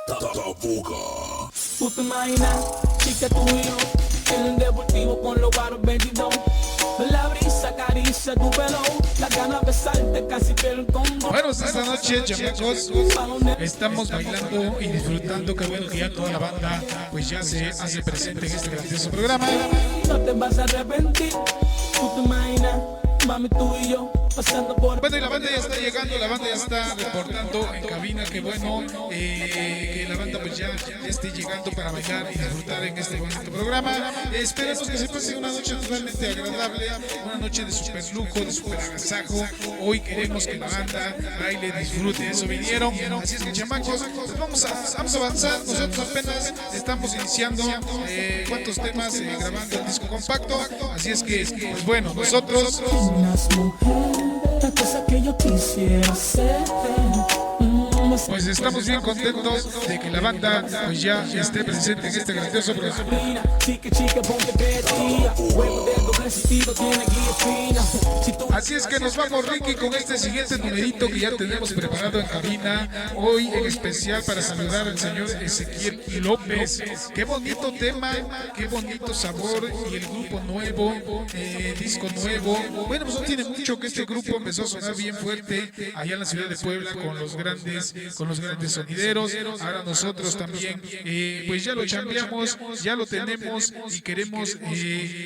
Tú te imaginas, chica, tú y yo en el deportivo con los baros 22. La brisa acaricia tu pelo, la gana de besarte casi pierdo el congo. Bueno, esta noche, chamacos, estamos bailando y disfrutando. Qué bueno que ya toda la banda pues ya se hace presente en este grandioso programa. No te vas a arrepentir, tú te imaginas, mami, tú y yo pasando por... Bueno, y la banda ya está llegando, la banda ya está reportando en cabina. Qué bueno que la banda pues ya esté llegando para bailar y disfrutar en este bonito programa. Esperemos que se pase una noche totalmente agradable, una noche de super lujo, de super agasajo. Hoy queremos que la banda baile, disfrute, eso vinieron. Así es que, chamacos, pues vamos a avanzar. Nosotros apenas estamos iniciando cuántos temas grabando el disco compacto. Así es que, pues bueno, nosotros... La cosa que yo quisiera hacer. Pues estamos bien contentos de que la banda pues ya esté presente en este grandioso programa. Así es que nos vamos, Ricky, con este siguiente numerito que ya tenemos preparado en cabina. Hoy en especial para saludar al señor Ezequiel López. Qué bonito tema, qué bonito sabor y el grupo nuevo, disco nuevo. Bueno, pues no tiene mucho que este grupo empezó a sonar bien fuerte allá en la ciudad de Puebla con los grandes sonideros. Ahora nosotros también pues ya lo chambeamos, ya lo tenemos y queremos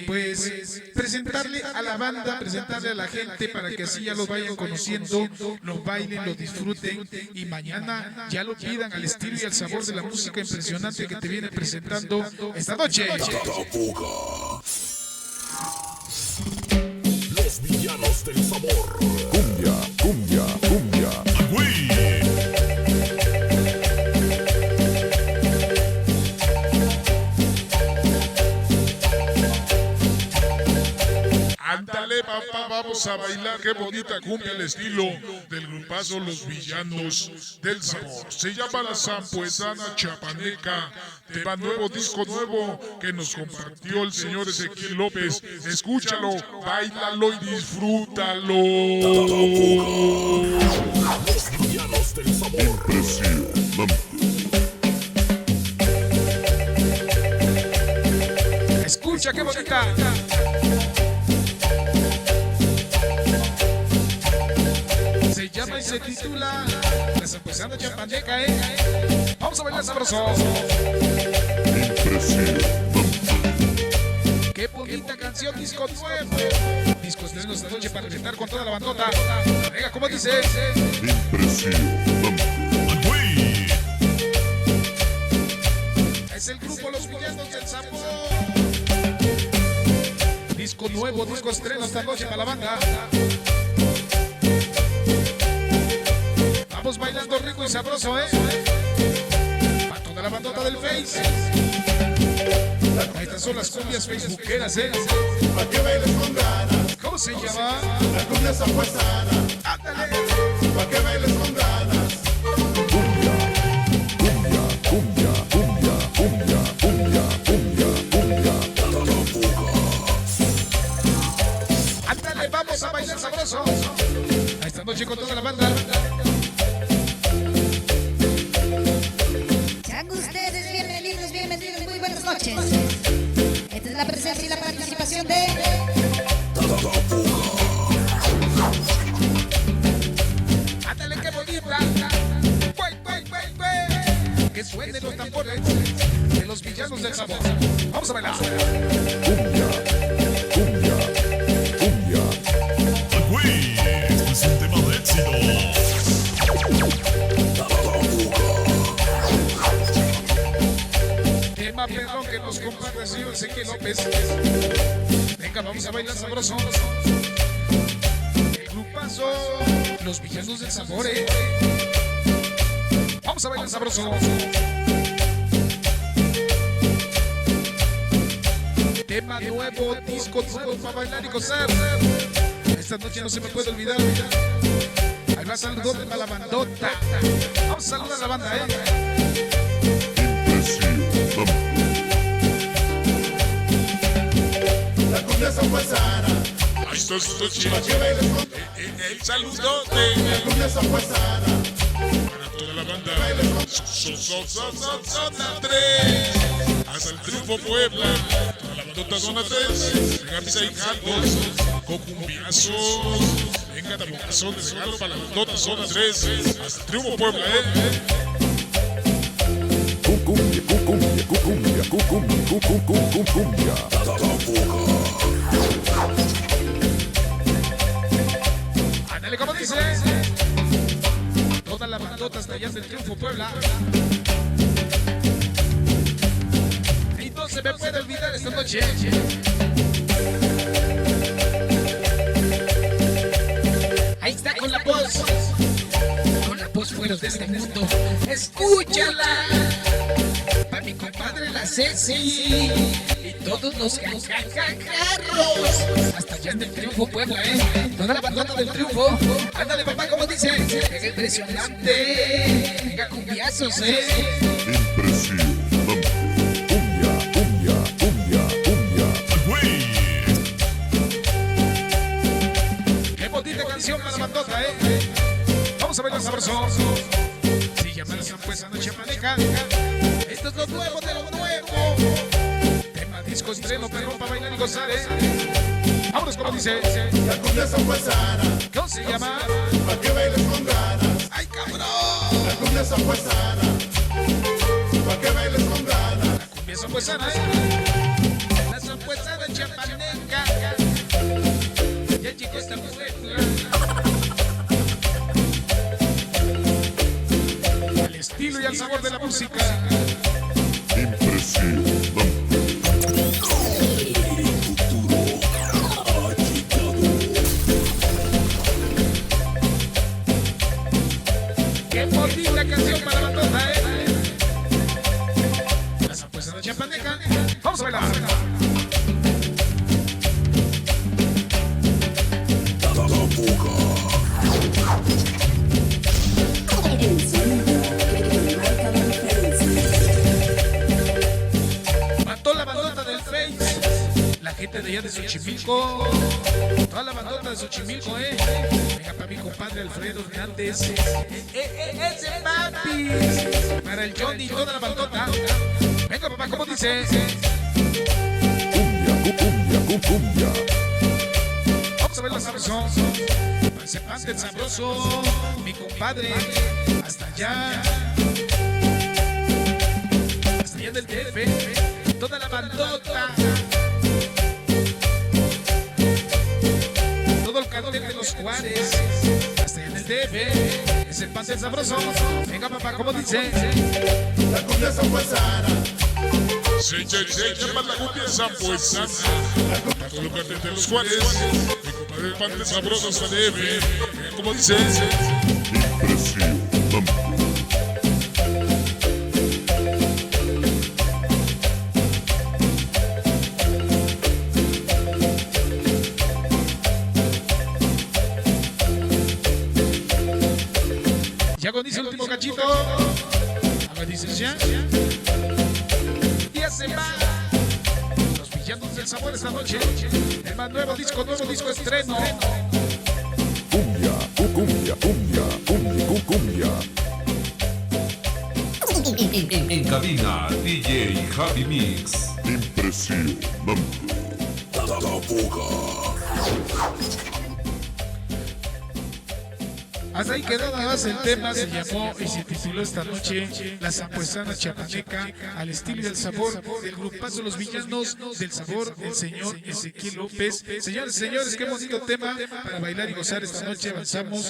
pues presentarle a la banda, presentarle a la gente para que así ya lo vayan conociendo, lo bailen, lo disfruten y mañana ya lo pidan al estilo y al sabor de la música impresionante que te viene presentando esta noche. Los villanos del sabor. Cumbia, cumbia, cumbia. Ándale, papá, vamos a bailar. Qué bonita cumbia al estilo del grupazo Los Villanos del Sabor. Se llama La Sampuesana Chapaneca. Tema nuevo, disco nuevo que nos compartió el señor Ezequiel López. Escúchalo, báilalo y disfrútalo. Los Villanos del Sabor. Impresionante. Escucha, qué bonita. Se llama y se titula La Sampuesana Chapaneca, Vamos a bailar sabroso. Impresionante. Qué bonita canción, disco nuevo. Disco estreno esta noche para reventar con toda la bandota. Venga, ¿cómo dice? Impresionante. Es el grupo Los Villanos del Sabor. Disco nuevo, disco estreno esta noche para la banda. Vamos bailando rico y sabroso, para toda la bandota del Face. Estas son las cumbias facebookeras, Pa' que bailes con ganas, ¿Cómo se llama? la cumbia sampuesana. Ándale. Pa' que bailes con ganas. Cumbia, cumbia, cumbia, cumbia, cumbia, cumbia, cumbia, cumbia. Ándale, vamos a bailar sabroso. A esta noche con toda la banda. Sean ustedes bienvenidos, muy buenas noches. Esta es la presencia y la participación de... Ándale, qué bonita. Que suenen los tambores de Los Villanos del Sabor. Vamos a bailar. Cumbia, cumbia, cumbia. Este es un tema de éxito. Tema perrón que nos comparte el señor Ezequiel López. Venga, vamos a bailar sabroso. El grupazo Los Villanos del Sabor, Vamos a bailar sabroso. Tema nuevo, disco nuevo para bailar y gozar. Esta noche no se me puede olvidar. Ahí va saludando a la bandota. Vamos a saludar a la banda, Impresionante. La cumbia sampuesana. Ahí está esta Pa' que bailes con el saludote la cumbia sampuesana. para toda la banda. Zona 3. Hasta el triunfo Puebla. Toda la bandota zona 3. Venga, mis ahijados. Con cumbiazos. Venga, tabucazón de regalo para la bandota zona 3. Hasta el triunfo Puebla, Cumbia, cumbia, cumbia, cumbia, cumbia. Ándale, como dice. Todas las bandotas de allá del triunfo Puebla. Y no se me puede olvidar esta noche. Ahí está con la voz. Con la voz fuera de este mundo. Escúchala. Para mi compadre la Ceci. Y todos los jajajarros. Hasta allá en el triunfo Puebla, Toda la bandota del triunfo. Ándale, papá, como dice. Es impresionante. Venga, cumbiazos, Impresionante. Cumbia, cumbia, cumbia, cumbia. Qué bonita canción para la bandota, Vamos a bailar sabroso. Si llaman pues anoche maneja. Esto es lo nuevo de lo nuevo. Tema disco estreno, perro para bailar y gozar, Vámonos, como dice. La cumbia zampuesana, ¿Cómo se llama? pa' que bailes con ganas. ¡Ay, cabrón! La cumbia zampuesana, pa' que bailes con ganas. La cumbia zampuesana, La zampuesana chapaneca. Ya llegó esta Puebla. Al estilo y al sabor de la música. Impresionante. ¡Qué bonita canción para la bandota, La zampuesana chapaneca. Vamos a bailar. Mató la bandota del Face. La gente de allá de Xochimilco. Toda la bandota de Xochimilco, Venga para mi compadre Alfredo Hernández. Ese papi. Para el Johnny y toda la bandota. Venga, papá, ¿cómo dice? Cumbia, cumbia, cumbia. Vamos a ver la sabroso. Ese pan del sabroso. Mi compadre. Hasta allá. Hasta allá del DF. Toda la bandota. Todo el cartel de los Juárez. Hasta allá en el DF. Es el pan del sabroso. Venga, papá, ¿cómo dice? La cumbia zampuesana, Se llama la cumbia zampuesana. Todo el cartel de los Juárez. Mi compadre el pan de sabroso hasta debe. Como dice. Impresionante. Ya con dice el último cachito. Dices ya. Ya se va. Los villanos del sabor esta noche. El más nuevo disco estreno. Cumbia, cumbia, cumbia, cumbia, cumbia. En cabina, DJ Javi Mix. Impresionante. Hasta ahí quedó nada más el tema, se llamó y se tituló esta noche La Zampuesana Chapaneca, al estilo y al sabor del grupazo Los Villanos del Sabor, el señor Ezequiel López. Señores y señores, qué bonito tema para bailar y gozar esta noche. Avanzamos